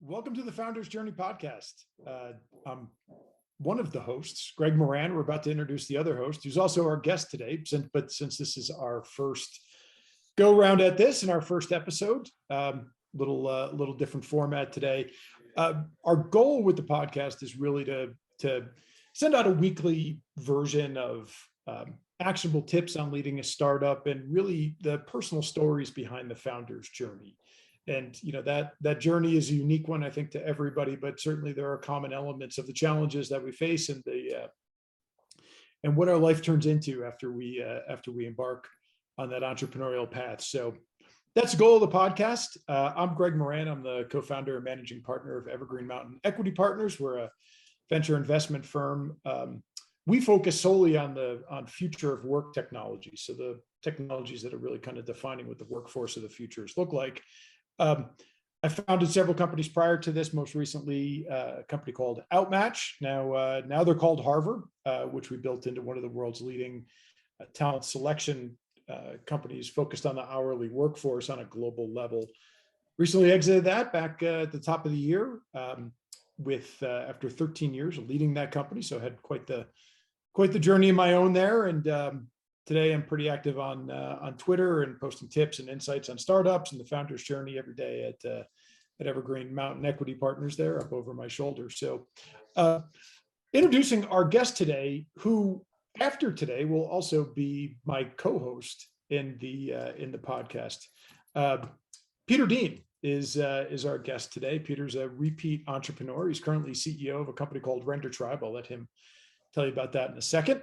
Welcome to the Founders Journey podcast. I'm one of the hosts, Greg Moran. We're about to introduce the other host, who's also our guest today. Since this is our first go round at this and our first episode, little different format today. Our goal with the podcast is really to send out a weekly version of actionable tips on leading a startup and really the personal stories behind the founder's journey. And that journey is a unique one, I think, to everybody, but certainly there are common elements of the challenges that we face and what our life turns into after we embark on that entrepreneurial path. So that's the goal of the podcast. I'm Greg Moran. I'm the co-founder and managing partner of Evergreen Mountain Equity Partners. We're a venture investment firm. We focus solely on future of work technology. So the technologies that are really kind of defining what the workforce of the futures look like. I founded several companies prior to this, most recently a company called Outmatch. Now they're called Harvard, which we built into one of the world's leading talent selection companies focused on the hourly workforce on a global level. Recently exited that back at the top of the year after 13 years of leading that company. So I had quite the journey of my own there. And today, I'm pretty active on Twitter and posting tips and insights on startups and the founder's journey every day at Evergreen Mountain Equity Partners there up over my shoulder. So introducing our guest today, who after today will also be my co-host in the podcast. Peter Dean is our guest today. Peter's a repeat entrepreneur. He's currently CEO of a company called Render Tribe. I'll let him tell you about that in a second.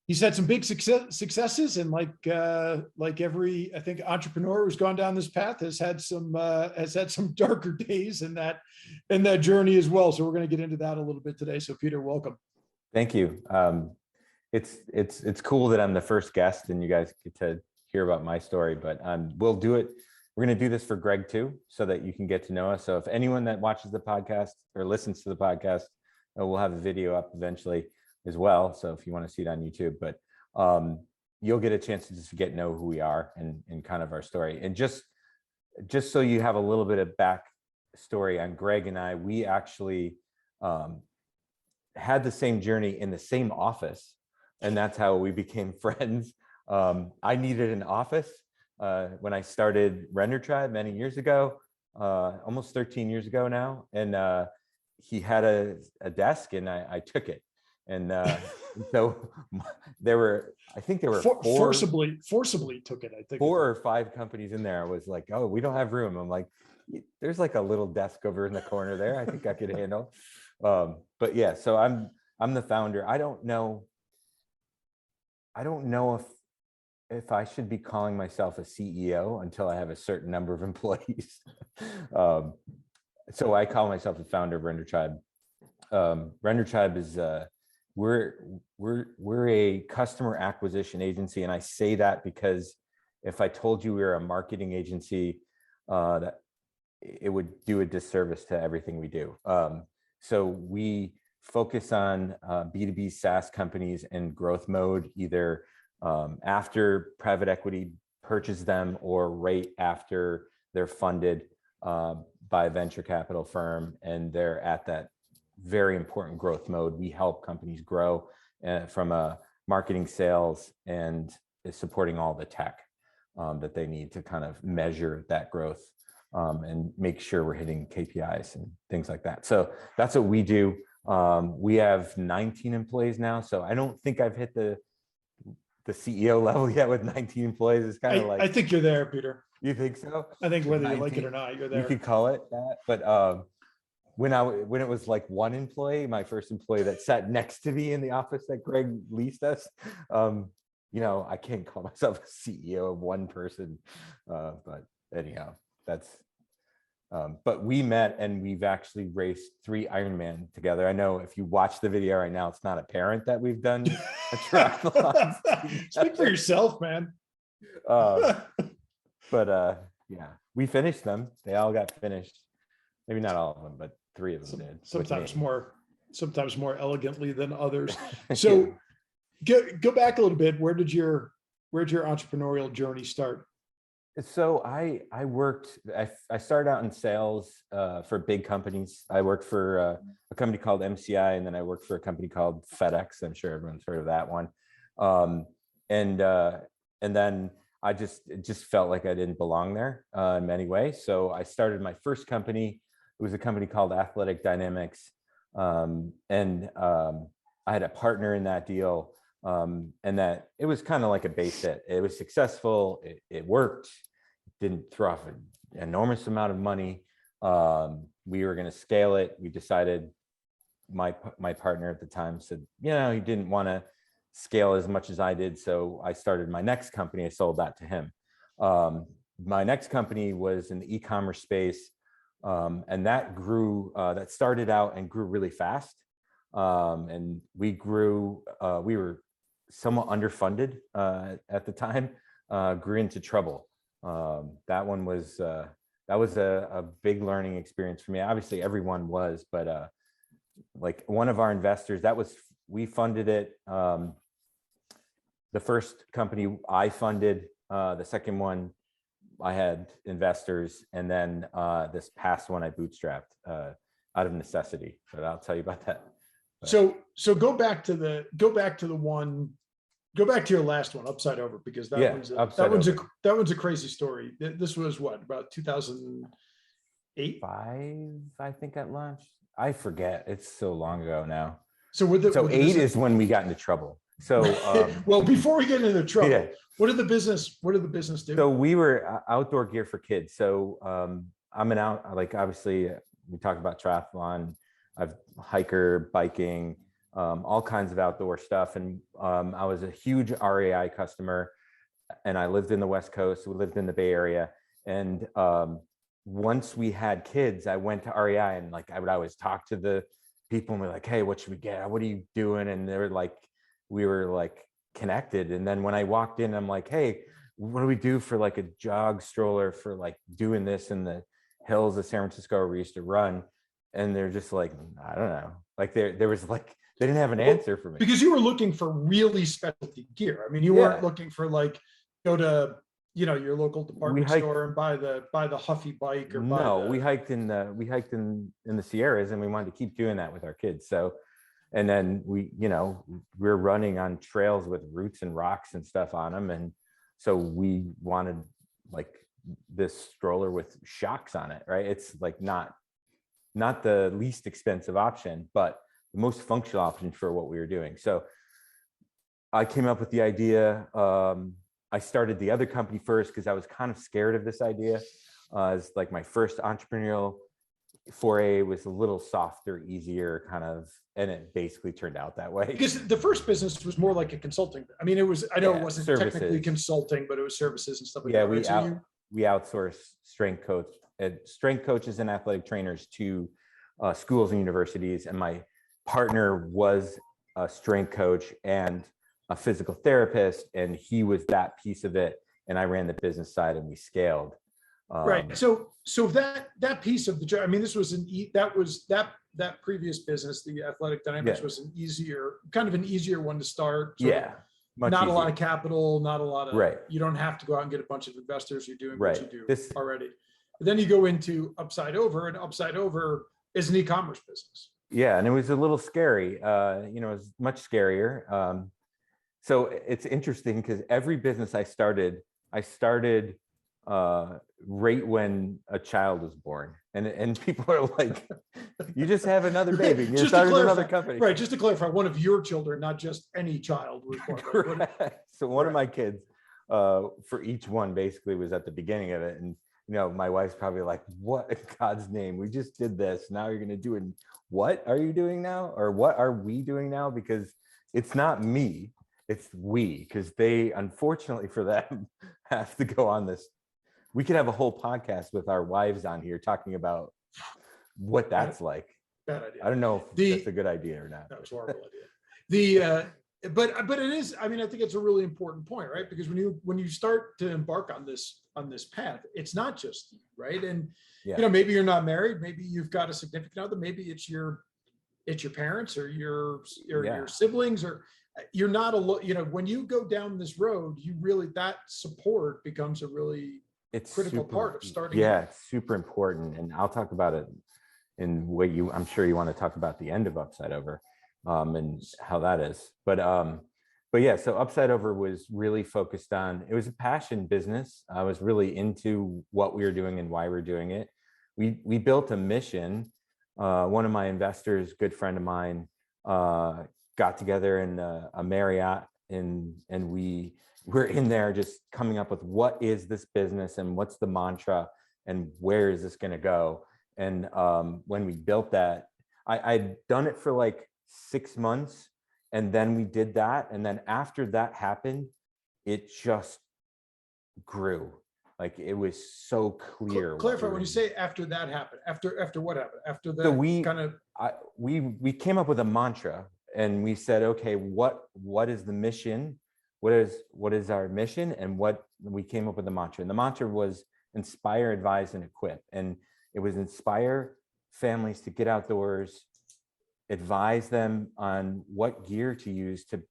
He's had some big successes, and like every, I think, entrepreneur who's gone down this path has had some darker days in that journey as well. So we're going to get into that a little bit today. So Peter, welcome. Thank you. It's cool that I'm the first guest and you guys get to hear about my story. But we'll do it. We're going to do this for Greg too, so that you can get to know us. So if anyone that watches the podcast or listens to the podcast, we'll have a video up eventually as well. So if you want to see it on YouTube, but you'll get a chance to just get to know who we are and kind of our story. And just so you have a little bit of backstory on Greg and I, we actually had the same journey in the same office, and that's how we became friends. I needed an office when I started Render Tribe many years ago, almost 13 years ago now. And he had a desk and I took it. And so there were forcibly took it. I think 4 or 5 companies in there. I was like, oh, we don't have room. I'm like, there's like a little desk over in the corner there. I think I could handle. But yeah, so I'm the founder. I don't know if I should be calling myself a CEO until I have a certain number of employees. So I call myself the founder of Render Tribe. Render Tribe is we're a customer acquisition agency, and I say that because if I told you we were a marketing agency, that it would do a disservice to everything we do. So we focus on B2B SaaS companies in growth mode, either after private equity purchase them or right after they're funded by a venture capital firm and they're at that very important growth mode. We help companies grow from a marketing, sales, and supporting all the tech that they need to kind of measure that growth and make sure we're hitting KPIs and things like that. So that's what we do. We have 19 employees now, so I don't think I've hit the CEO level yet with 19 employees. It's kind of like, I think you're there, Peter. You think so? I think whether you like it or not, you're there. You could call it that, but when it was like one employee, my first employee that sat next to me in the office that Greg leased us, I can't call myself a CEO of one person, but anyhow, that's. But we met and we've actually raced 3 Ironman together. I know if you watch the video right now, it's not apparent that we've done a triathlon. Speak for yourself, man. Yeah, we finished them. They all got finished. Maybe not all of them, but 3 of them did. Sometimes more elegantly than others. So go back a little bit. Where'd your entrepreneurial journey start? So I started out in sales for big companies. I worked for a company called MCI, and then I worked for a company called FedEx. I'm sure everyone's heard of that one. Um, and then it just felt like I didn't belong there in many ways. So I started my first company. It was a company called Athletic Dynamics, I had a partner in that deal. And that it was kind of like a base hit. It was successful. It worked. Didn't throw off an enormous amount of money. We were going to scale it. We decided, my partner at the time said, he didn't want to scale as much as I did. So I started my next company. I sold that to him. My next company was in the e-commerce space. And that grew, that started out and grew really fast. And we grew, we were somewhat underfunded at the time, grew into trouble. That was a big learning experience for me. Obviously everyone was, but like one of our investors, we funded it. The first company I funded, the second one I had investors, and then this past one I bootstrapped out of necessity. But I'll tell you about that. So go back to your last one, Upside Over, because that one's a crazy story. This was what, about 2008? 5, I think, at launch. I forget. It's so long ago now. So 8 is when we got into trouble. So well, before we get into trouble, what did the business do? So we were outdoor gear for kids. So obviously we talked about triathlon. I've hiker, biking, all kinds of outdoor stuff. And I was a huge REI customer, and I lived in the West Coast. We lived in the Bay Area. And once we had kids, I went to REI, and I would always talk to the people and be like, hey, what should we get? What are you doing? And they were like, we were connected. And then when I walked in, I'm like, hey, what do we do for a jog stroller for doing this in the hills of San Francisco where we used to run? And they're just like, I don't know. There was they didn't have an answer for me. Because you were looking for really specialty gear. I mean, you weren't looking for go to, your local department store and buy the Huffy bike or we hiked in the Sierras, and we wanted to keep doing that with our kids. So, and then we're running on trails with roots and rocks and stuff on them. And so we wanted this stroller with shocks on it, right? It's not the least expensive option, but the most functional option for what we were doing. So I came up with the idea. I started the other company first because I was kind of scared of this idea. It's my first entrepreneurial foray was a little softer, easier kind of, and it basically turned out that way. Because the first business was more like a consulting. I mean, it wasn't services. Technically consulting, but it was services and stuff like that. Right? We outsource strength coaches and athletic trainers to schools and universities. And my partner was a strength coach and a physical therapist, and he was that piece of it. And I ran the business side, and we scaled. Right. So that piece of the job, I mean, this was that previous business, the Athletic Dynamics, was an easier one to start. Not a lot of capital, not a lot of, you don't have to go out and get a bunch of investors. You're doing what you do already. But then you go into Upside Over, and Upside Over is an e-commerce business. Yeah. And it was a little scary. It was much scarier. So it's interesting because every business I started right when a child was born, and people are like, you just have another baby, you started another company. Right, just to clarify, one of your children, not just any child was born. Right? So one of my kids, for each one basically was at the beginning of it. And my wife's probably like, what in God's name, we just did this, now you're going to do it. What are you doing now? Or what are we doing now? Because it's not me, it's we, because they, unfortunately for them, have to go on this. We could have a whole podcast with our wives on here talking about what that's like. Bad idea. I don't know if that's a good idea or not. That was a horrible idea. But it is, I mean, I think it's a really important point, right? Because when you start to embark on this path, it's not just you, right? And maybe you're not married, maybe you've got a significant other, maybe it's your parents or your siblings, or you're not alone. When you go down this road, that support becomes a really it's critical super, part of starting. yeah, it's super important. And I'll talk about it in what I'm sure you want to talk about the end of Upside Over, and how that is. But yeah, so Upside Over was really focused on, it was a passion business. I was really into what we were doing and why we're doing it. We built a mission. One of my investors, good friend of mine, got together in a Marriott, and we were in there just coming up with what is this business and what's the mantra and where is this going to go. And when we built that, I'd done it for like 6 months, and then we did that. And then after that happened, it just grew. Like, it was so clear. Clarify, when you say after that happened, after what happened? After that, So we came up with a mantra, and we said, okay, what is the mission? What is our mission? And we came up with a mantra. And the mantra was inspire, advise, and equip. And it was inspire families to get outdoors, advise them on what gear to use to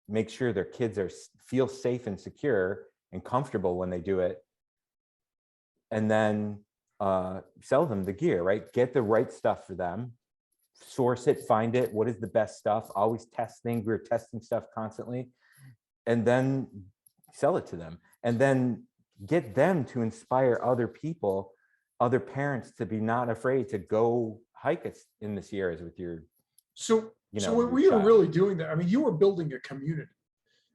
make sure their kids feel safe and secure and comfortable when they do it. And then sell them the gear, right? Get the right stuff for them, source it, find it. What is the best stuff? Always test things. We're testing stuff constantly, and then sell it to them, and then get them to inspire other people, other parents, to be not afraid to go hike in the Sierras with your. So what we were really doing there, I mean, you were building a community,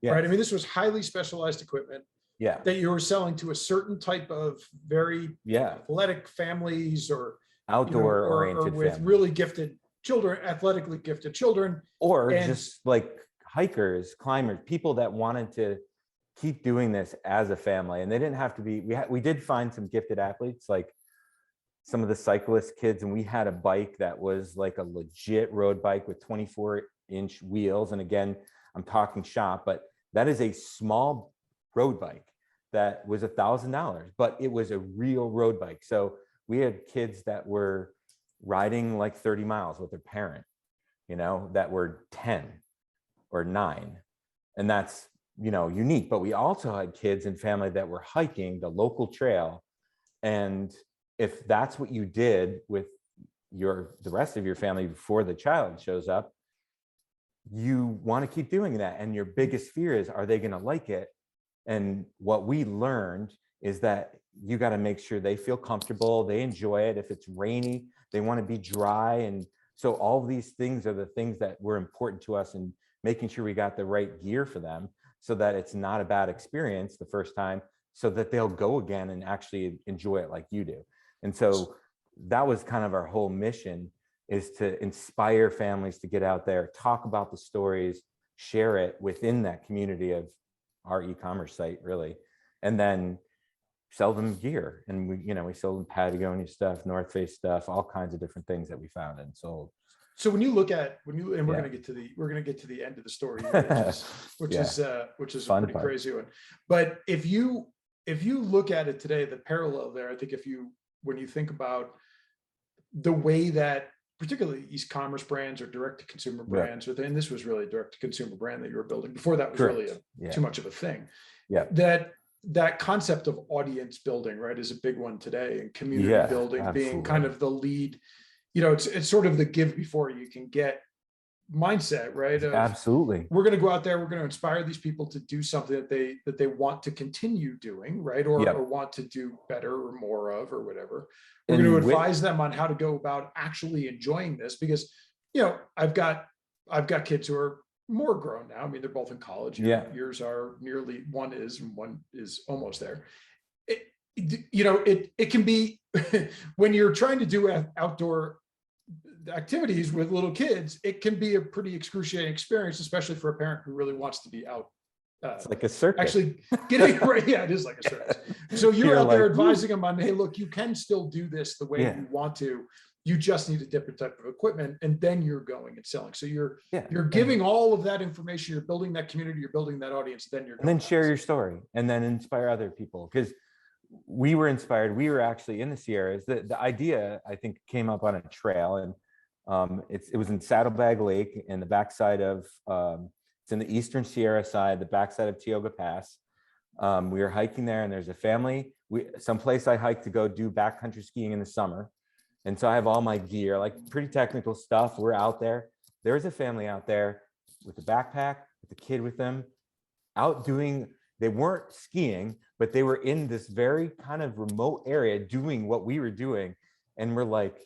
right? I mean, this was highly specialized equipment. Yeah. That you were selling to a certain type of very athletic families, or outdoor oriented, or with families. Really gifted children, athletically gifted children, or just like hikers, climbers, people that wanted to keep doing this as a family. And they didn't have to be, we did find some gifted athletes, like some of the cyclist kids, and we had a bike that was like a legit road bike with 24-inch wheels. And again, I'm talking shop, but that is a small road bike that was $1,000, but it was a real road bike. So we had kids that were riding like 30 miles with their parent, that were 10 or 9. And that's, unique. But we also had kids and family that were hiking the local trail. And if that's what you did with the rest of your family before the child shows up, you want to keep doing that. And your biggest fear is, are they going to like it? And what we learned is that you got to make sure they feel comfortable, they enjoy it. If it's rainy, they want to be dry. And so all of these things are the things that were important to us, and making sure we got the right gear for them so that it's not a bad experience the first time, so that they'll go again and actually enjoy it like you do. And so that was kind of our whole mission, is to inspire families to get out there, talk about the stories, share it within that community of our e-commerce site, really, and then sell them gear. And we sold them Patagonia stuff, North Face stuff, all kinds of different things that we found and sold. So when you look at and we're going to get to the end of the story, which is a pretty crazy one. But if you look at it today, the parallel there, I think when you think about the way that particularly e-commerce brands or direct-to-consumer brands, and this was really a direct-to-consumer brand that you were building before that was really too much of a thing. Yeah. That concept of audience building, right, is a big one today, and community building being kind of the lead. It's sort of the give before you can get mindset, right? Absolutely. We're going to go out there. We're going to inspire these people to do something that they want to continue doing, right? Or want to do better or more of, or whatever. We're going to advise them on how to go about actually enjoying this, because, I've got kids who are more grown now. I mean, they're both in college. Yours are nearly, one is, and one is almost there. It can be when you're trying to do outdoor activities with little kids, it can be a pretty excruciating experience, especially for a parent who really wants to be out. It's like a circus. Actually getting right. Yeah, it is like a circus. So you're out there advising them on, hey, look, you can still do this the way you want to. You just need a different type of equipment, and then you're going and selling. So you're giving all of that information, you're building that community, you're building that audience, then you're going and then share your story, and then inspire other people. Because we were inspired. We were actually in the Sierras. The idea, I think, came up on a trail, and it was in Saddlebag Lake in the backside of, it's in the eastern Sierra side, the backside of Tioga Pass. We were hiking there, and there's a family. Someplace I hike to go do backcountry skiing in the summer. And so I have all my gear, like pretty technical stuff. We're out there. There's a family out there with a backpack, with a kid with them, out doing, they weren't skiing, but they were in this very kind of remote area doing what we were doing. And we're like,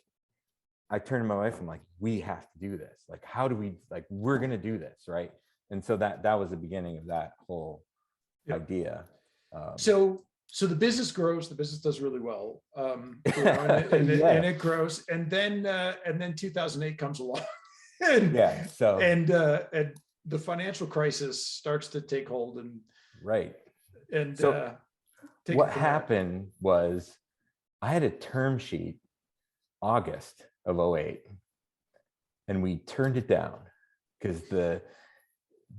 I turned to my wife, I'm like, we have to do this. Like, how do we, like, we're going to do this. Right. And so that was the beginning of that whole idea. So the business grows, the business does really well, and it grows, and then 2008 comes along, and the financial crisis starts to take hold, and what happened was I had a term sheet August of 2008, and we turned it down because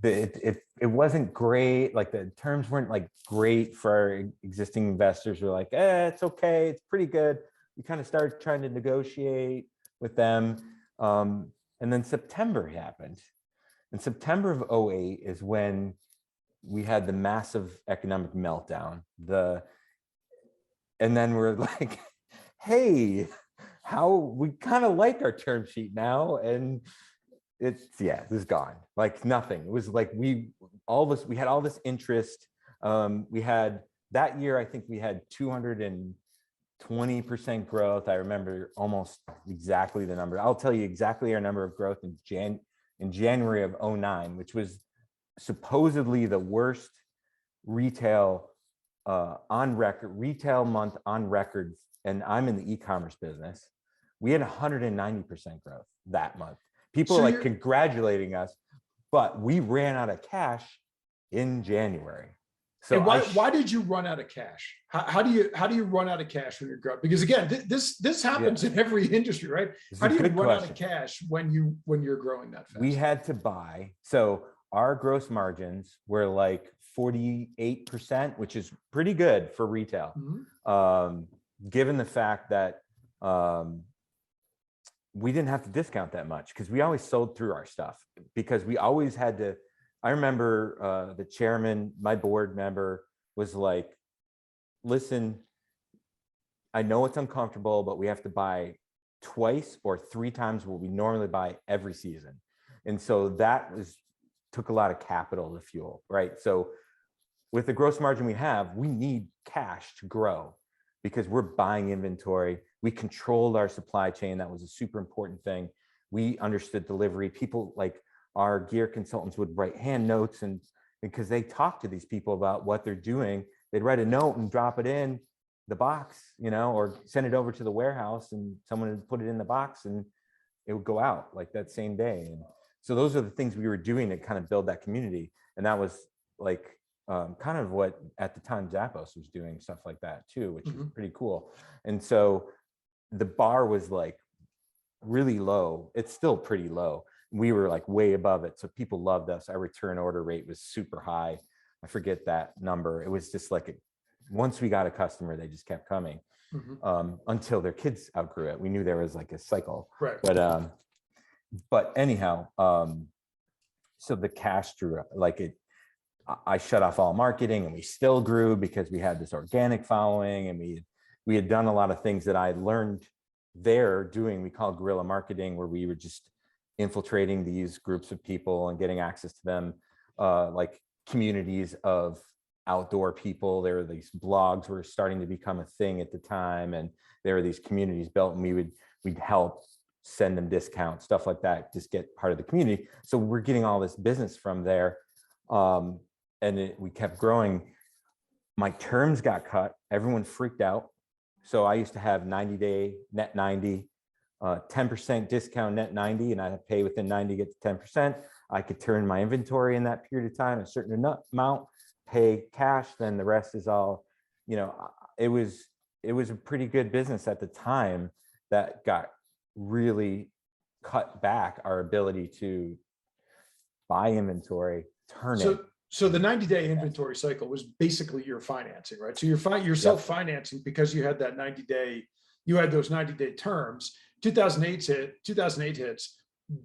it wasn't great. Like the terms weren't like great for our existing investors. We're like, it's okay, it's pretty good. We kind of started trying to negotiate with them. And then September happened. And September of 2008 is when we had the massive economic meltdown. And then we're like, hey, we kind of like our term sheet now. And it was gone. Like nothing. It was like we had all this interest. We had that year, I think we had 220% growth. I remember almost exactly the number. I'll tell you exactly our number of growth in January of 2009, which was supposedly the worst retail month on record. And I'm in the e-commerce business. We had 190% growth that month. People are like congratulating us, but we ran out of cash in January. So why did you run out of cash? How do you run out of cash when you're growing? Because again, this happens in every industry, right? How do you run out of cash when you're growing that fast? We had to buy. So our gross margins were like 48%, which is pretty good for retail. Mm-hmm. Given the fact that we didn't have to discount that much because we always sold through our stuff, because we always had to. I remember the chairman, my board member, was like, listen, I know it's uncomfortable, but we have to buy twice or three times what we normally buy every season. And so took a lot of capital to fuel, right? So with the gross margin we have, we need cash to grow because we're buying inventory. We controlled our supply chain. That was a super important thing. We understood delivery. People, like our gear consultants, would write hand notes, and because they talk to these people about what they're doing, they'd write a note and drop it in the box, or send it over to the warehouse, and someone would put it in the box and it would go out like that same day. And so those are the things we were doing to kind of build that community. And that was like kind of what at the time Zappos was doing, stuff like that too, which is pretty cool. And so the bar was like really low. It's still pretty low. We were like way above it. So people loved us. Our return order rate was super high. I forget that number. It was just like, once we got a customer, they just kept coming until their kids outgrew it. We knew there was like a cycle. Right. But anyhow, so the cash drew like it. I shut off all marketing, and we still grew because we had this organic following, and we had done a lot of things that I learned there doing. We call guerrilla marketing, where we were just infiltrating these groups of people and getting access to them, like communities of outdoor people. There were these blogs were starting to become a thing at the time, and there were these communities built, and we'd help send them discounts, stuff like that, just get part of the community. So we're getting all this business from there. We kept growing. My terms got cut. Everyone freaked out. So I used to have 90-day net 90, 10% discount net 90, and I had to pay within 90 to get to 10%. I could turn my inventory in that period of time, a certain amount, pay cash, then the rest is all, it was a pretty good business at the time that got really cut back our ability to buy inventory, turn it. So the 90-day inventory cycle was basically your financing, right? So you're self-financing because you had that 90-day, you had those 90-day terms. 2008 hits,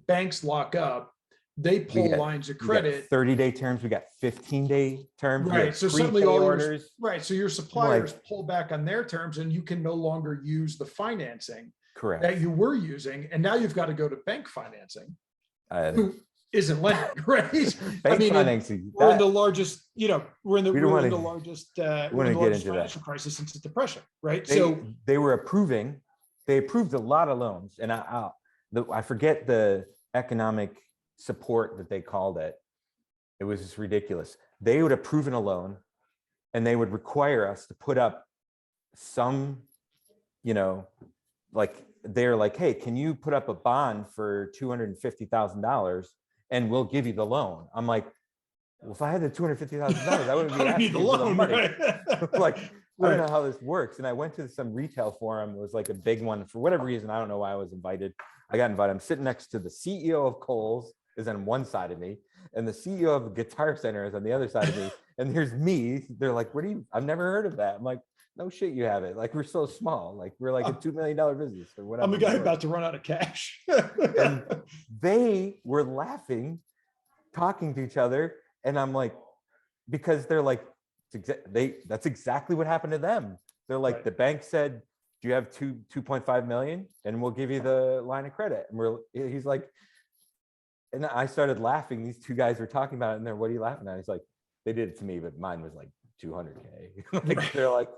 banks lock up, they We pull got lines of we got credit. 30-day terms, we got 15-day terms, we Right. had So suddenly prepay all your, orders. right. So your I'm suppliers like, pull back on their terms and you can no longer use the financing that correct. you were using. And now you've got to go to bank financing, Uh, who isn't lending, right? bank and financing, we're in that the largest, we don't we're want in to the largest, want to get into that. financial crisis since the depression, right? They were approving, they approved a lot of loans, and I forget the economic support that they called it. It was just ridiculous. They would approve a loan and they would require us to put up some, like they're like, hey, can you put up a bond for $250,000 and we'll give you the loan? I'm like, well, if I had the $250,000, I wouldn't be I asking need the you for the loan, money. right? Like, I don't Right. know how this works. And I went to some retail forum. It was like a big one for whatever reason. I don't know why I was invited. I got invited. I'm sitting next to the CEO of Kohl's is on one side of me, and the CEO of Guitar Center is on the other side of me. And here's me. They're like, what do you, I've never heard of that. I'm like, no shit, you have it. Like, we're so small. Like, we're like a $2 million business or whatever. I'm the guy we were. about to run out of cash. And they were laughing, talking to each other. And I'm like, because they're like, that's exactly what happened to them. They're like, Right. the bank said, do you have 2.5 million and we'll give you the line of credit? And he's like, and I started laughing. These two guys were talking about it, and they're, what are you laughing at? He's like, they did it to me, but mine was like 200K. Like, they're like,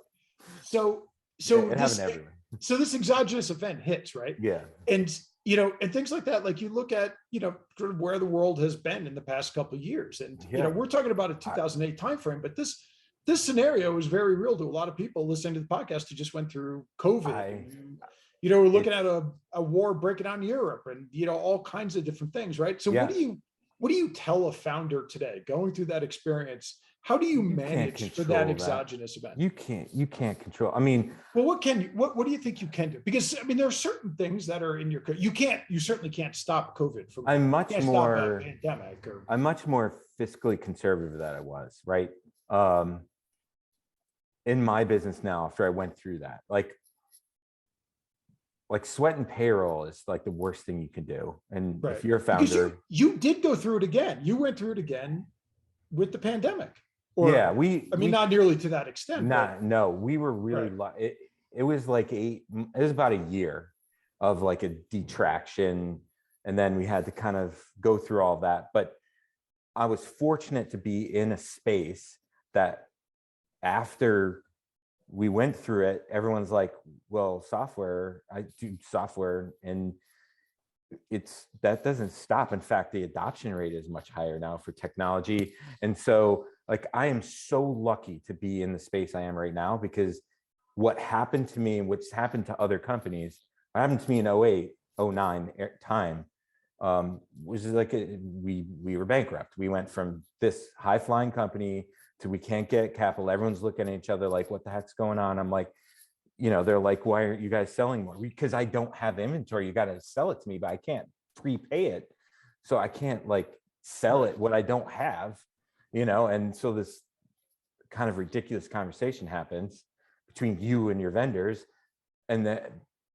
so it happened everywhere. So this exogenous event hits, right? Yeah. And and things like that, like you look at, sort of where the world has been in the past couple of years. And we're talking about a 2008 timeframe, but this scenario is very real to a lot of people listening to the podcast who just went through COVID. We're looking at a war breaking out in Europe and all kinds of different things, right? So what do you tell a founder today going through that experience? How do you manage for that exogenous event? You can't control. I mean, well, what do you think you can do? Because I mean, there are certain things that are in your, you certainly can't stop COVID from, I'm much more, stop a pandemic I'm much more fiscally conservative than I was, right? In my business now, after I went through that, like sweat and payroll is like the worst thing you can do. And if you're a founder, because you did go through it again. You went through it again with the pandemic. Or, yeah, not nearly to that extent. No, we were really, it was like it was about a year of like a detraction. And then we had to kind of go through all that. But I was fortunate to be in a space that after we went through it, everyone's like, well, I do software, and that doesn't stop. In fact, the adoption rate is much higher now for technology. And so like, I am so lucky to be in the space I am right now, because what happened to me and what's happened to other companies, what happened to me in 08, 09 time, was like, we were bankrupt. We went from this high flying company to, we can't get capital. Everyone's looking at each other like, what the heck's going on? I'm like, they're like, why aren't you guys selling more? Because I don't have inventory. You got to sell it to me, but I can't prepay it. So I can't like sell it what I don't have, and so this kind of ridiculous conversation happens between you and your vendors, and that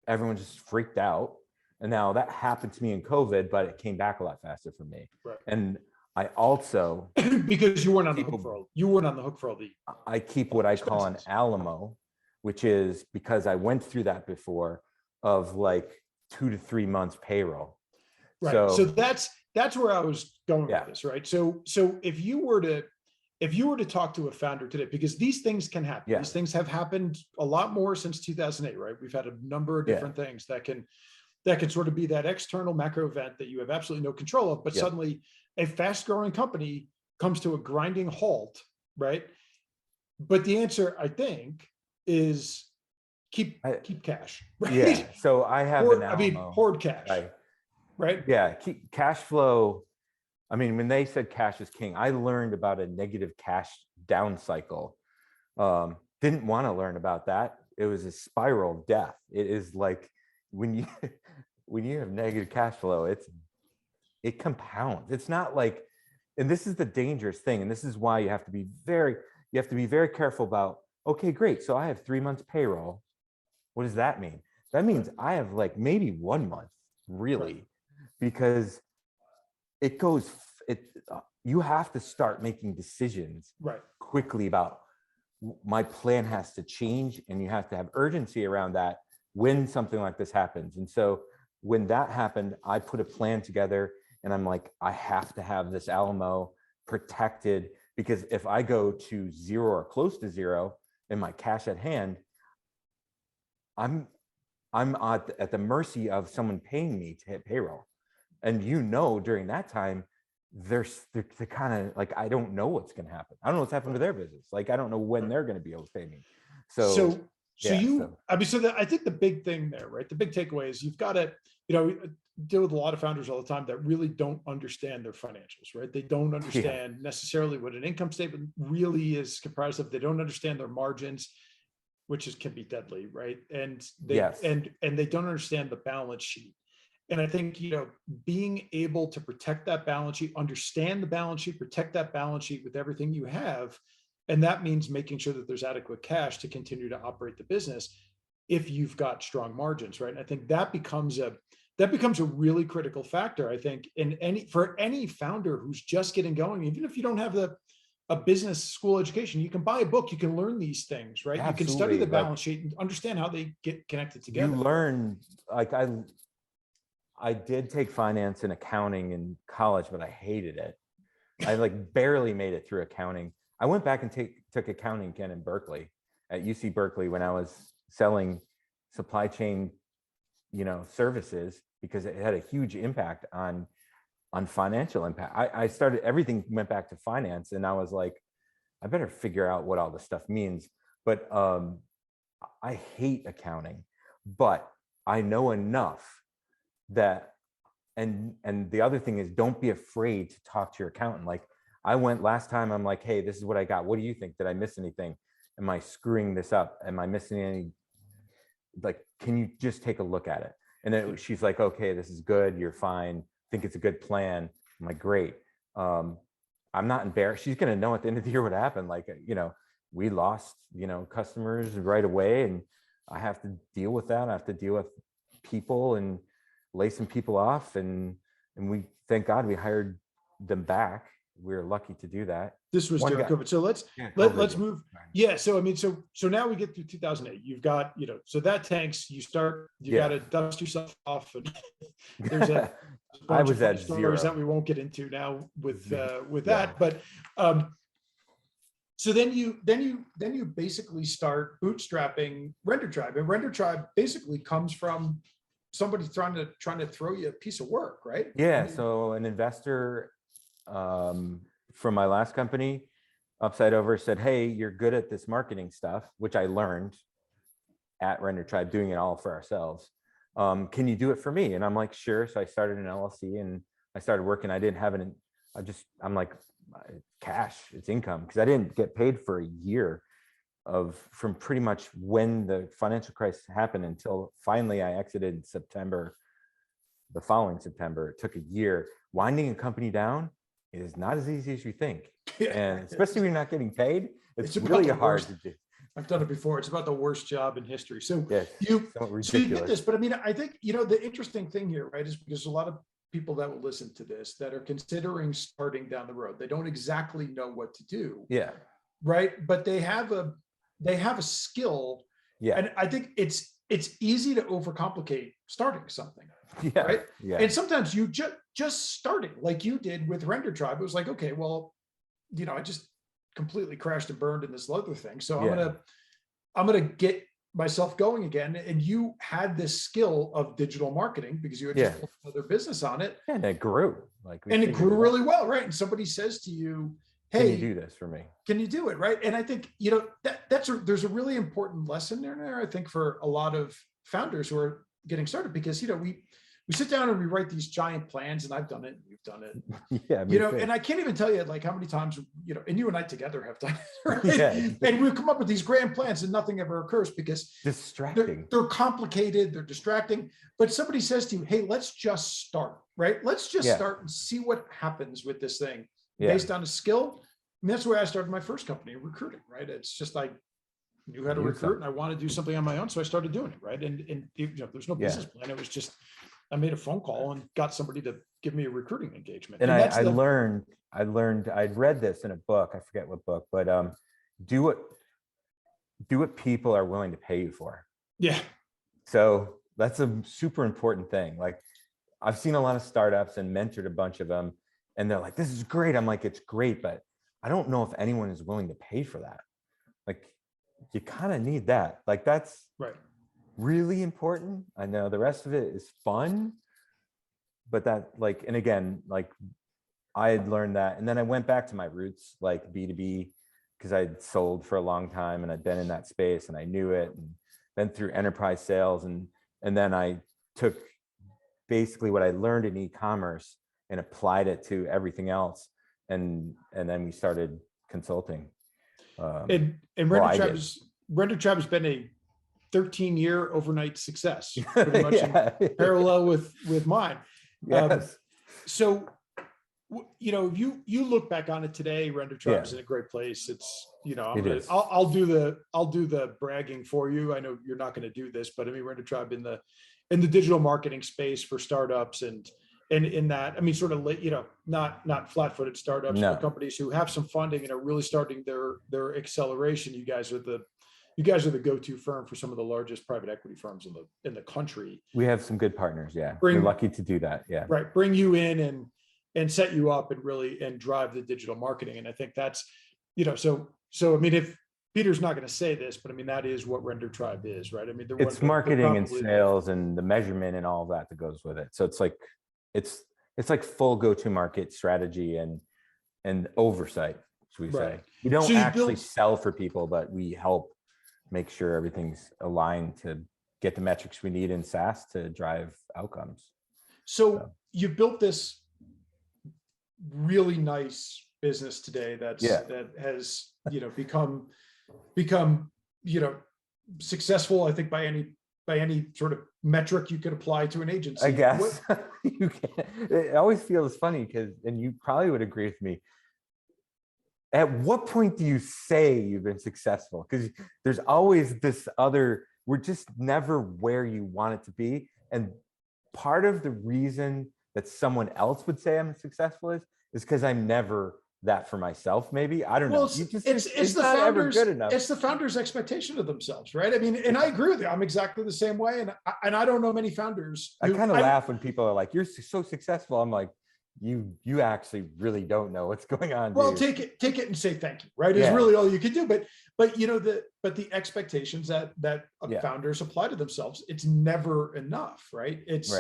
everyone just freaked out. And now that happened to me in COVID, but it came back a lot faster for me. Right. And I also because you weren't on the hook for all the I keep what I call an Alamo, which is, because I went through that before, of like 2 to 3 months payroll. Right. So that's where I was going with this, right? So if you were to talk to a founder today, because these things can happen. These things have happened a lot more since 2008, right? We've had a number of different things that can sort of be that external macro event that you have absolutely no control of, but suddenly a fast growing company comes to a grinding halt, right? But the answer, I think, is keep cash, right? Yeah. So I have hoard cash, right? Yeah. Keep cash flow. I mean, when they said cash is king, I learned about a negative cash down cycle. Didn't want to learn about that. It was a spiral of death. It is like when you have negative cash flow, it compounds. It's not like, and this is the dangerous thing. And this is why you have to be very careful about, okay, great. So I have 3 months payroll. What does that mean? That means I have like maybe 1 month, really, because it goes, you have to start making decisions Right. quickly about my plan has to change, and you have to have urgency around that when something like this happens. And so when that happened, I put a plan together, and I'm like, I have to have this Alamo protected, because if I go to zero or close to zero in my cash at hand, I'm at the mercy of someone paying me to hit payroll. And during that time, they're kind of like, I don't know what's going to happen. I don't know what's happening to their business. Like, I don't know when they're going to be able to pay me. So I think the big thing there, right? The big takeaway is you've got to, deal with a lot of founders all the time that really don't understand their financials, right? They don't understand necessarily what an income statement really is comprised of. They don't understand their margins, which can be deadly, right? And they don't understand the balance sheet. And I think, being able to protect that balance sheet, understand the balance sheet, protect that balance sheet with everything you have. And that means making sure that there's adequate cash to continue to operate the business if you've got strong margins, right? And I think that becomes a really critical factor, I think, for any founder who's just getting going. Even if you don't have a business school education, you can buy a book, you can learn these things, right? Absolutely. You can study the balance sheet and understand how they get connected together. You learn, like I did take finance and accounting in college, but I hated it. I barely made it through accounting. I went back and took accounting again in Berkeley, at UC Berkeley, when I was selling supply chain, services, because it had a huge impact on financial impact. I started, everything went back to finance, and I was like, I better figure out what all this stuff means. But I hate accounting, but I know enough that, and the other thing is, don't be afraid to talk to your accountant. Like, I went last time, I'm like, hey, this is what I got. What do you think? Did I miss anything? Am I screwing this up? Am I missing any? Like, can you just take a look at it? And then she's like, okay, this is good. You're fine. I think it's a good plan. I'm like, great. I'm not embarrassed. She's going to know at the end of the year what happened. Like, we lost, customers right away, and I have to deal with that. I have to deal with people and lay some people off. And we, thank God, we hired them back. We were lucky to do that. This was during COVID. So let's move. Yeah. So, so now we get through 2008. You've got, so that tanks, you got to dust yourself off. And there's a bunch of funny stories that we won't get into now with that. But, so then you basically start bootstrapping Render Tribe, and Render Tribe basically comes from somebody trying to throw you a piece of work, right? Yeah. So an investor from my last company, Upside Over, said, hey, you're good at this marketing stuff, which I learned at Render Tribe, doing it all for ourselves. Can you do it for me? And I'm like, sure. So I started an LLC, and I started working. I didn't have I'm like, cash, it's income, because I didn't get paid for a year from pretty much when the financial crisis happened until finally I exited September. The following September, it took a year. Winding a company down is not as easy as you think. And especially when you're not getting paid, it's really hard to do. I've done it before. It's about the worst job in history. So you ridiculous. Get this, but I think, the interesting thing here, right, is because a lot of people that will listen to this that are considering starting down the road, they don't exactly know what to do. Yeah. Right. But they have a skill. Yeah. And I think it's easy to overcomplicate starting something. Yeah. Right. Yeah. And sometimes you just starting like you did with Render Tribe. It was like, okay, well, I just completely crashed and burned in this leather thing. So I'm going to get myself going again. And you had this skill of digital marketing because you had just built another business on it. And it grew. It grew really well. Right. And somebody says to you, hey, can you do this for me? Can you do it? Right. And I think, there's a really important lesson there, I think, for a lot of founders who are getting started, because, we sit down and we write these giant plans, and I've done it, and you've done it. Yeah. And I can't even tell you how many times, and you and I together have done it, right? Yeah. And we've come up with these grand plans and nothing ever occurs because distracting. They're complicated, they're distracting. But somebody says to you, hey, let's just start, right? Let's just start and see what happens with this thing based on a skill. And that's where I started my first company, recruiting, right? It's just I knew how to recruit, and I wanted to do something on my own, so I started doing it, right? And there's no business plan. It was just I made a phone call and got somebody to give me a recruiting engagement. And that's I learned, I'd read this in a book, I forget what book, but do what people are willing to pay you for. Yeah. So that's a super important thing. Like, I've seen a lot of startups and mentored a bunch of them, and they're like, this is great. I'm like, it's great, but I don't know if anyone is willing to pay for that. Like, you kind of need that. Like, that's right. Really important. I know the rest of it is fun, but that, like, and again, like, I had learned that. And then I went back to my roots, like B2B, because I'd sold for a long time and I'd been in that space and I knew it, and been through enterprise sales. And then I took basically what I learned in e-commerce and applied it to everything else. And then we started consulting. And Render Tribe has been a 13-year overnight success, pretty much in parallel with mine. Yes. So, you know, you look back on it today, Render Tribe is in a great place. It's, you know, I'll do the bragging for you. I know you're not going to do this, but I mean, Render Tribe in the digital marketing space for startups and in that, I mean, sort of, you know, not flat-footed startups, but companies who have some funding and are really starting their acceleration. You guys are the go-to firm for some of the largest private equity firms in the country. We have some good partners. Yeah. We're lucky to do that. Yeah. Right. Bring you in and set you up and drive the digital marketing. And I think that's, you know, so I mean, if Peter's not going to say this, but I mean, that is what Render Tribe is, right? I mean, it's marketing and sales and the measurement and all of that goes with it. So it's like, it's like full go-to-market strategy and oversight, should we say. We don't actually sell for people, but we help make sure everything's aligned to get the metrics we need in SaaS to drive outcomes. So you've built this really nice business today that has, you know, become, you know, successful, I think, by any sort of metric you could apply to an agency. I guess you can. It always feels funny because, and you probably would agree with me, at what point do you say you've been successful? Because there's always this other, we're just never where you want it to be. And part of the reason that someone else would say I'm successful is because I'm never that for myself. Maybe, I don't know. It's the founders, ever good enough. It's the founders' expectation of themselves, right? I mean, and I agree with you. I'm exactly the same way. And I don't know many founders. I kind of laugh when people are like, you're so successful. I'm like, you actually really don't know what's going on. Well, take it and say thank you, right? Is really all you can do. But you know, the expectations that founders apply to themselves, it's never enough, right? It's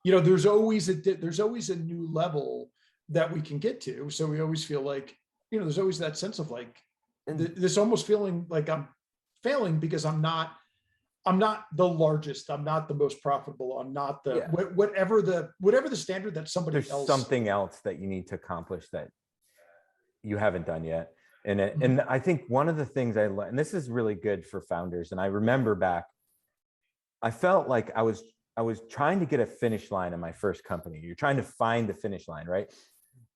you know, there's always a new level that we can get to. So we always feel like, you know, there's always that sense of like this almost feeling like I'm failing because I'm not the largest, I'm not the most profitable, I'm not the whatever the standard that somebody else. There's something else that you need to accomplish that you haven't done yet. And I think one of the things I learned, and this is really good for founders, and I remember back, I felt like I was trying to get a finish line in my first company. You're trying to find the finish line, right?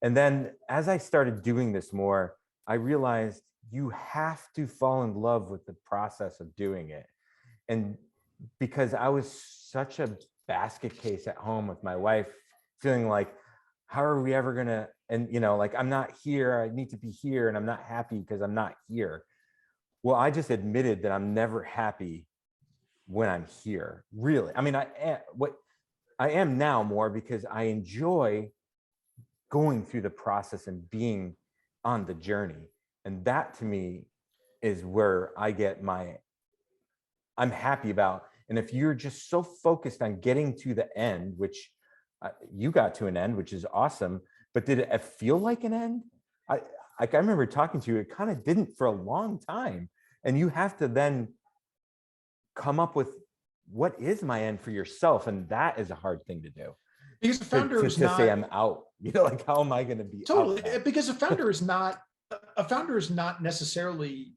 And then as I started doing this more, I realized you have to fall in love with the process of doing it. And because I was such a basket case at home with my wife, feeling like, how are we ever gonna, and you know, like, I'm not here, I need to be here, and I'm not happy because I'm not here. Well, I just admitted that I'm never happy when I'm here, really. I mean, I am now more because I enjoy going through the process and being on the journey. And that to me is where I get I'm happy about. And if you're just so focused on getting to the end, which you got to an end, which is awesome, but did it feel like an end? I remember talking to you, it kind of didn't for a long time. And you have to then come up with what is my end for yourself. And that is a hard thing to do. Because a founder is not, say I'm out, you know, like, how am I going to be totally out? Because a founder is not necessarily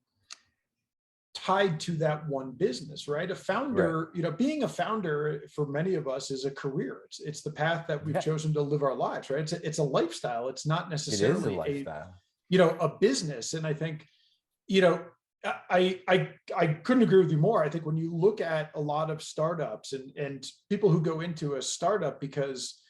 tied to that one business, right? A founder, you know, being a founder for many of us is a career. It's the path that we've chosen to live our lives, right? It's a lifestyle. It's not necessarily a lifestyle. a business. And I think, you know, I couldn't agree with you more. I think when you look at a lot of startups and people who go into a startup because,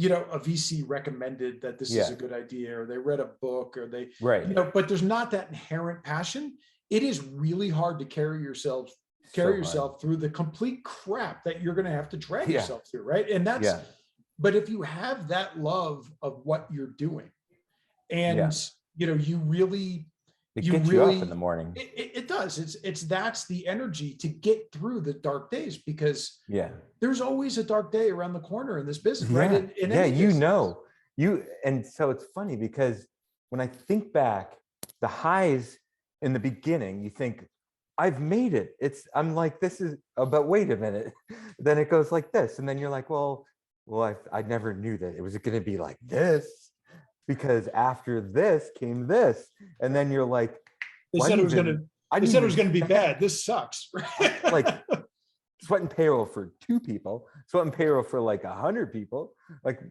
a VC recommended that this is Yeah. a good idea, or they read a book, or they, Right. but there's not that inherent passion. It is really hard to carry So hard. yourself through the complete crap that you're going to have to drag Yeah. yourself through. Right. And that's, Yeah. but if you have that love of what you're doing and, you really, It you gets you up in the morning. it does. That's the energy to get through the dark days, because Yeah. there's always a dark day around the corner in this business, Yeah. right? In any business. And so it's funny because when I think back, the highs in the beginning, you think, I've made it. I'm like, this is, but wait a minute. Then it goes like this. And then you're like, well, I never knew that it was going to be like this, because after this came this. And then you're like, they said it was going to be bad. This sucks. Like sweat and payroll for 2 people, sweat and payroll for like 100 people. Like,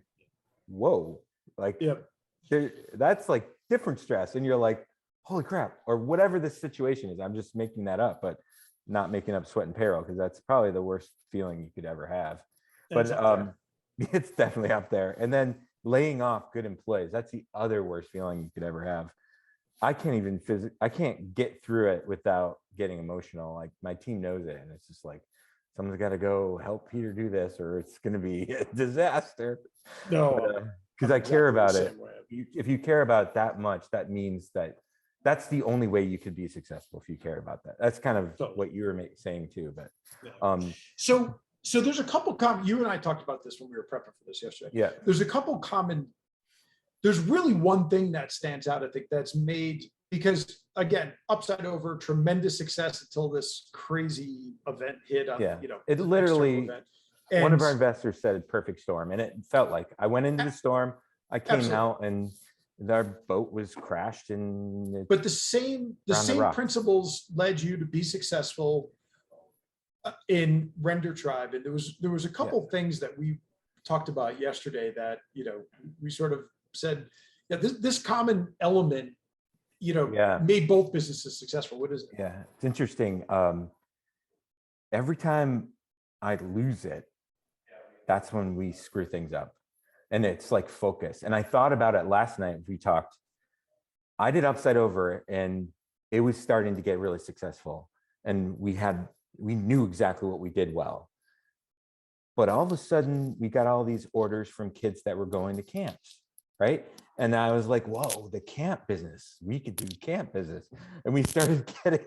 whoa, like that's like different stress. And you're like, holy crap, or whatever the situation is. I'm just making that up, but not making up sweat and payroll, because that's probably the worst feeling you could ever have. But it's definitely up there. And then laying off good employees, that's the other worst feeling you could ever have. I can't get through it without getting emotional. Like, my team knows it, and it's just like, someone's got to go help Peter do this, or it's going to be a disaster. No, because I care about it. If you care about it that much, that means that's the only way you could be successful, if you care about that. That's kind of what you were saying too. But so there's a couple you and I talked about this when we were prepping for this yesterday. Yeah. There's a couple there's really one thing that stands out, I think, that's made, because again, Upside Over, tremendous success until this crazy event hit on, it literally, one of our investors said it perfect storm, and it felt like I went into the storm, I came out, and our boat was crashed. But the same principles led you to be successful in Render Tribe. And there was a couple things that we talked about yesterday that, we sort of said, this common element, made both businesses successful. What is it? Yeah, it's interesting. Every time I lose it, that's when we screw things up. And it's like focus. And I thought about it last night. We talked. I did Upside Over, and it was starting to get really successful. And we knew exactly what we did well. But all of a sudden, we got all these orders from kids that were going to camps, right? And I was like, whoa, the camp business, we could do camp business. And we started getting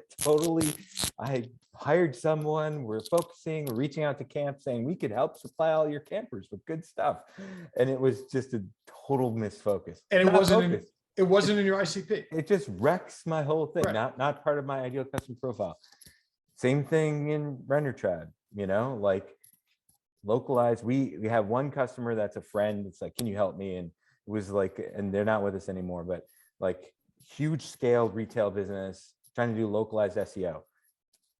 I hired someone, we're reaching out to camps, saying we could help supply all your campers with good stuff. And it was just a total misfocus. And it wasn't in your ICP. It just wrecks my whole thing, right. Not part of my ideal customer profile. Same thing in Render Tribe, like localized. We have one customer that's a friend. It's like, can you help me? And it was like, and they're not with us anymore, but like huge scale retail business trying to do localized SEO.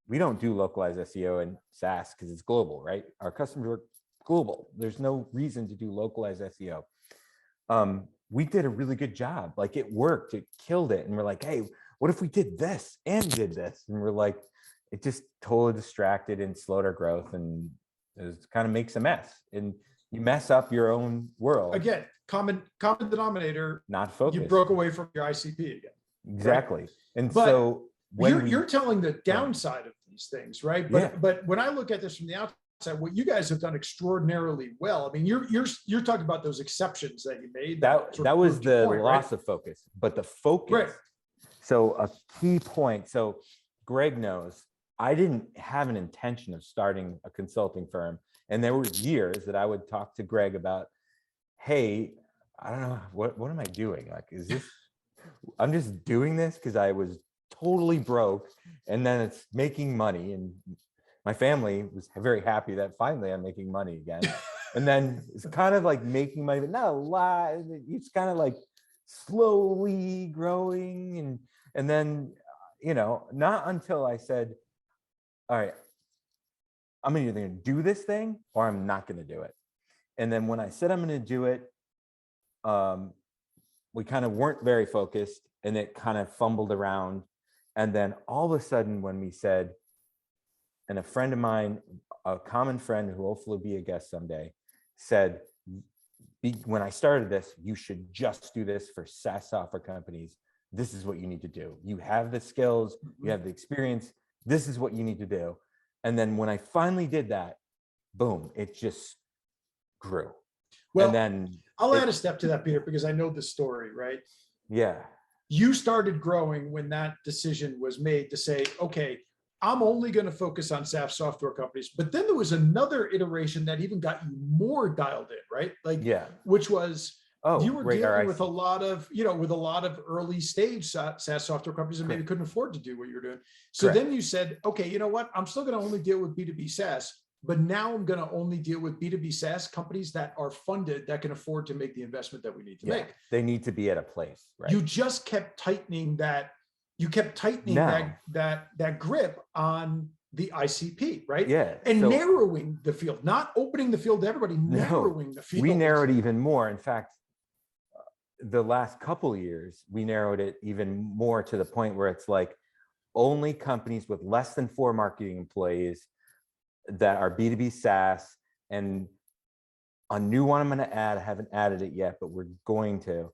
We don't do localized SEO in SaaS because it's global, right? Our customers are global. There's no reason to do localized SEO. We did a really good job. Like, it worked, it killed it. And we're like, hey, what if we did this and did this? And we're like, it just totally distracted and slowed our growth, and it kind of makes a mess. And you mess up your own world. Again, common denominator. Not focused. You broke away from your ICP again. Exactly. Right? And but so you're telling the downside of these things, right? But when I look at this from the outside, what you guys have done extraordinarily well. I mean, you're talking about those exceptions that you made. That was the loss of focus, but the focus. Right. So a key point. So Greg knows I didn't have an intention of starting a consulting firm. And there were years that I would talk to Greg about, hey, I don't know, what am I doing? Like, I'm just doing this because I was totally broke, and then it's making money. And my family was very happy that finally I'm making money again. And then it's kind of like making money, but not a lot. It's kind of like slowly growing. And then, not until I said, all right, I'm either going to do this thing or I'm not going to do it. And then when I said I'm going to do it, we kind of weren't very focused, and it kind of fumbled around. And then all of a sudden when we said, and a friend of mine, a common friend who hopefully will be a guest someday, said, when I started this, you should just do this for SaaS software companies. This is what you need to do. You have the skills, you have the experience. This is what you need to do. And then when I finally did that, boom, it just grew. Well, and then I'll add a step to that, Peter, because I know the story, right? Yeah. You started growing when that decision was made to say, okay, I'm only going to focus on SaaS software companies. But then there was another iteration that even got you more dialed in, right? Like, Yeah. which was, you were great. dealing with a lot of, with a lot of early stage SaaS software companies that maybe couldn't afford to do what you're doing. So then you said, okay, you know what? I'm still going to only deal with B2B SaaS, but now I'm going to only deal with B2B SaaS companies that are funded, that can afford to make the investment that we need to make. They need to be at a place, right? You just kept tightening that. You kept tightening that grip on the ICP, right? Yeah. And narrowing the field, not opening the field to everybody, narrowing the field. We narrowed even more. In fact, the last couple of years, we narrowed it even more to the point where it's like only companies with less than 4 marketing employees that are B2B SaaS. And a new one I'm going to add, I haven't added it yet, but we're going to,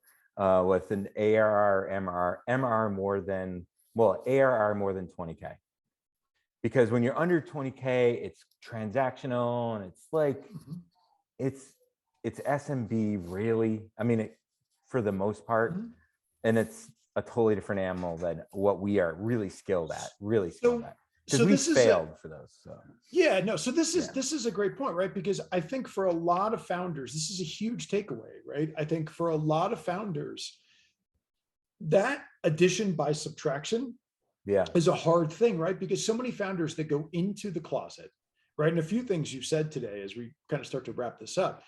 with an ARR, MRR more than 20K. Because when you're under 20K, it's transactional and it's like, it's SMB really. I mean, for the most part, and it's a totally different animal than what we are really skilled at, Because we failed for those. So yeah, no. So this is a great point, right? Because I think for a lot of founders, this is a huge takeaway, right? I think for a lot of founders, that addition by subtraction is a hard thing, right? Because so many founders that go into the closet, right? And a few things you said today as we kind of start to wrap this up,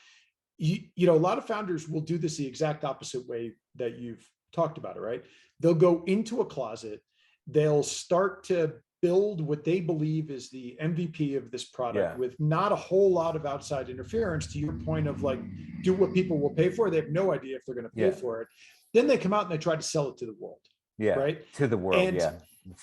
a lot of founders will do this the exact opposite way that you've talked about it, right? They'll go into a closet, they'll start to build what they believe is the MVP of this product with not a whole lot of outside interference, to your point of like, do what people will pay for. They have no idea if they're going to pay for it. Then they come out and they try to sell it to the world. Right. To the world.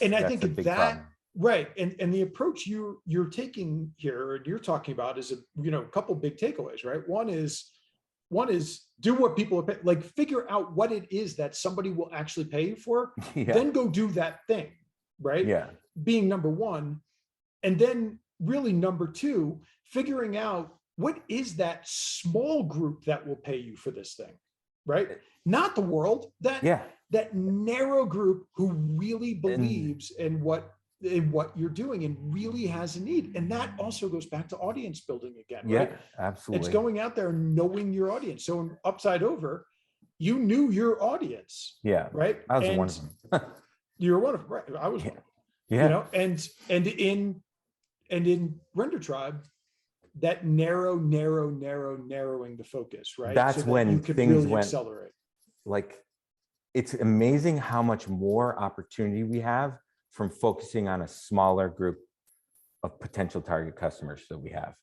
And I think that, right. And the approach you're taking here and you're talking about is a couple big takeaways, right? One is do what people are paying, like figure out what it is that somebody will actually pay you for, then go do that thing. Right. Being number one. And then really number two, figuring out what is that small group that will pay you for this thing, right? Not the world, that narrow group who really believes in what you're doing and really has a need. And that also goes back to audience building again, right? Absolutely. It's going out there and knowing your audience. So in Upside Over, you knew your audience. Right. I was one of them. You're one of them, right? I was one of them. And in Render Tribe, that narrowing the focus, right? That's so when you could things really went accelerate. Like, it's amazing how much more opportunity we have from focusing on a smaller group of potential target customers that we have.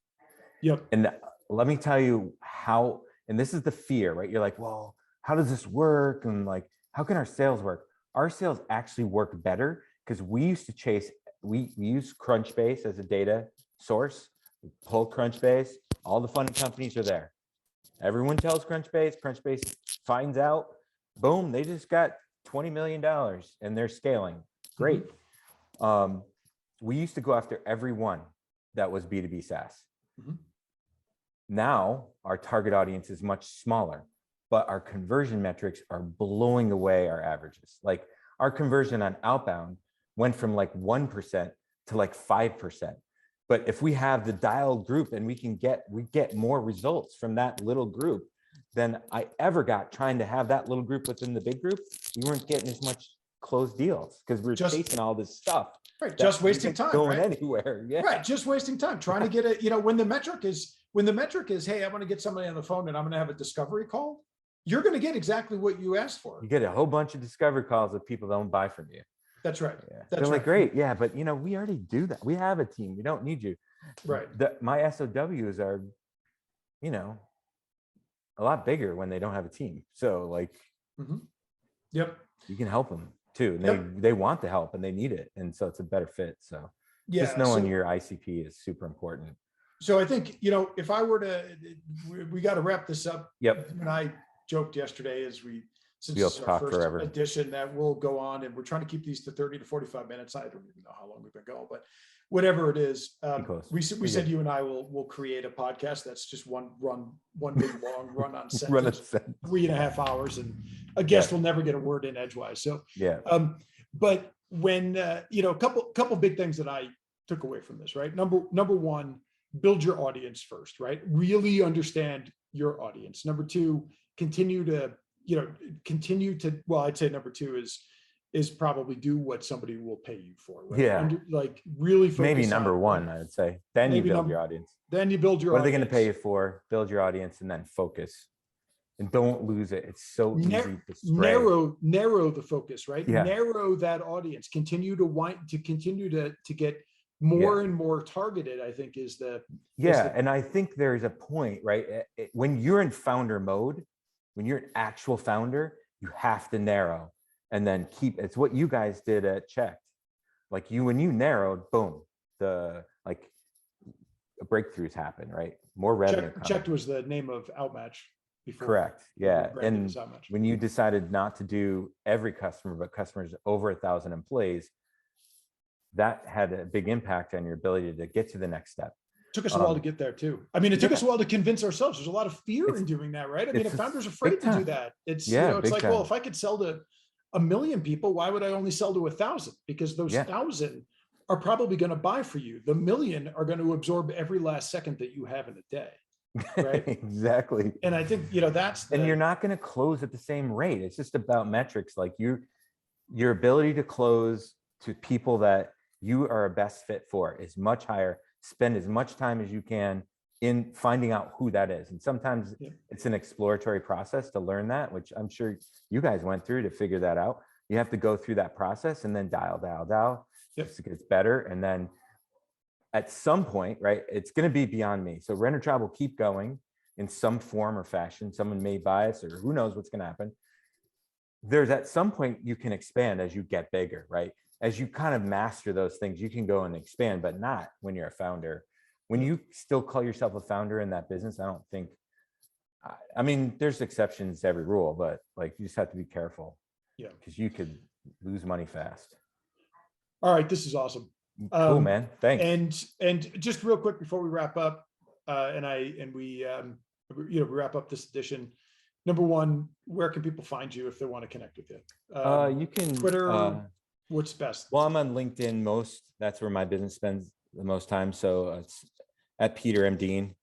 And let me tell you how, and this is the fear, right? You're like, well, how does this work? And like, how can our sales work? Our sales actually work better because we used to we use Crunchbase as a data source. We pull Crunchbase, all the funding companies are there. Everyone tells Crunchbase finds out, boom, they just got $20 million and they're scaling. Great. We used to go after everyone that was B2B SaaS. Now our target audience is much smaller, but our conversion metrics are blowing away our averages. Like our conversion on outbound went from like 1% to like 5%. But if we have the dialed group and we get more results from that little group than I ever got trying to have that little group within the big group, we weren't getting as much closed deals because we're chasing all this stuff. Right. Just wasting time. Going anywhere. Right. Just wasting time trying to get it. When the metric is, hey, I want to get somebody on the phone and I'm going to have a discovery call. You're going to get exactly what you asked for. You get a whole bunch of discovery calls that people don't buy from you. That's right. They're like, great. Yeah. But we already do that. We have a team. We don't need you. Right. My SOWs are, a lot bigger when they don't have a team. So like, you can help them. too. And they want the help and they need it. And so it's a better fit. So just knowing your ICP is super important. So I think, if I were to, we got to wrap this up. Yep. And I joked yesterday since We'll this is our talk first forever. edition, that we'll go on, and we're trying to keep these to 30 to 45 minutes. I don't even know how long we've been going, but whatever it is, we said you and I will create a podcast that's just one big long run on sentence, 3.5 hours, and a guest will never get a word in edgewise. So but when a couple big things that I took away from this, right? Number one, build your audience first, right? Really understand your audience. Number two, continue to, well, I'd say number two is probably do what somebody will pay you for. Right? Yeah. Like really focus maybe number on, one, I would say. Then you build your audience. Then you build your What are audience. they going to pay you for? Build your audience and then focus. And don't lose it. It's so easy to stray. Narrow the focus, right? Yeah. Narrow that audience. Continue to get more and more targeted, I think is the. And I think there's a point, right? When you're in founder mode, when you're an actual founder, you have to narrow and then it's what you guys did at Checked. Like when you narrowed, boom, breakthroughs happen, right? More revenue. Checked was the name of Outmatch before. Correct. Yeah. And Outmatch. when you decided not to do every customer, but customers over 1,000 employees, that had a big impact on your ability to get to the next step. Took us a while to get there too. I mean, it took us a while to convince ourselves. There's a lot of fear in doing that, right? I mean, a founder's afraid to do that. It's it's like, well, if I could sell to 1 million people, why would I only sell to 1,000? Because those 1,000 are probably going to buy for you. The 1 million are going to absorb every last second that you have in a day. Right. Exactly. And I think, and you're not going to close at the same rate. It's just about metrics. Like your ability to close to people that you are a best fit for is much higher. Spend as much time as you can in finding out who that is. And sometimes it's an exploratory process to learn that, which I'm sure you guys went through to figure that out. You have to go through that process and then dial. It gets better. And then at some point, right, it's going to be beyond me. So Render Tribe will keep going in some form or fashion. Someone may buy us, or who knows what's going to happen. There's at some point you can expand as you get bigger, right? As you kind of master those things, you can go and expand, but not when you're a founder. When you still call yourself a founder in that business, I don't think, I mean, there's exceptions to every rule, but like you just have to be careful. Yeah. Because you could lose money fast. All right. This is awesome. Cool, man. Thanks. And just real quick before we wrap up, we wrap up this edition. Number one, where can people find you if they want to connect with you? You can Twitter. What's best? Well, I'm on LinkedIn that's where my business spends the most time. So it's at Peter M. Dean,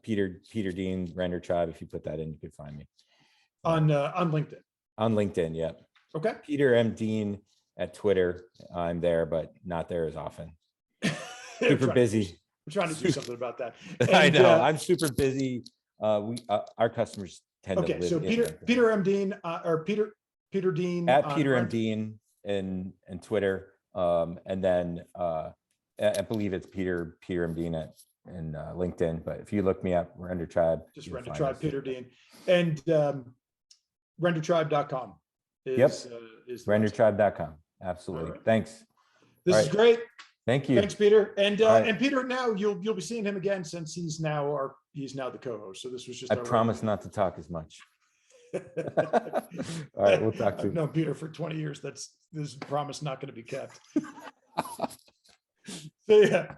Peter Dean Render Tribe. If you put that in, you could find me. On LinkedIn. On LinkedIn, yeah. Okay. Peter M. Dean at Twitter. I'm there, but not there as often. Super busy. We're trying to do something about that. I know. I'm super busy. Our customers tend to live. So Peter M. Dean or Peter Dean at Peter M. Dean and Twitter, and then I believe it's Peter M. Dean in LinkedIn. But if you look me up, Render Tribe. Just Render Tribe, Peter Dean, and rendertribe.com. Is rendertribe.com. Absolutely. Right. Thanks. This is great. Thank you. Thanks, Peter. And and Peter, now you'll be seeing him again since he's now the co-host. So this was just. I promise not to talk as much. All right, we'll talk to you. I've known Peter for 20 years. This promise not going to be kept. So yeah.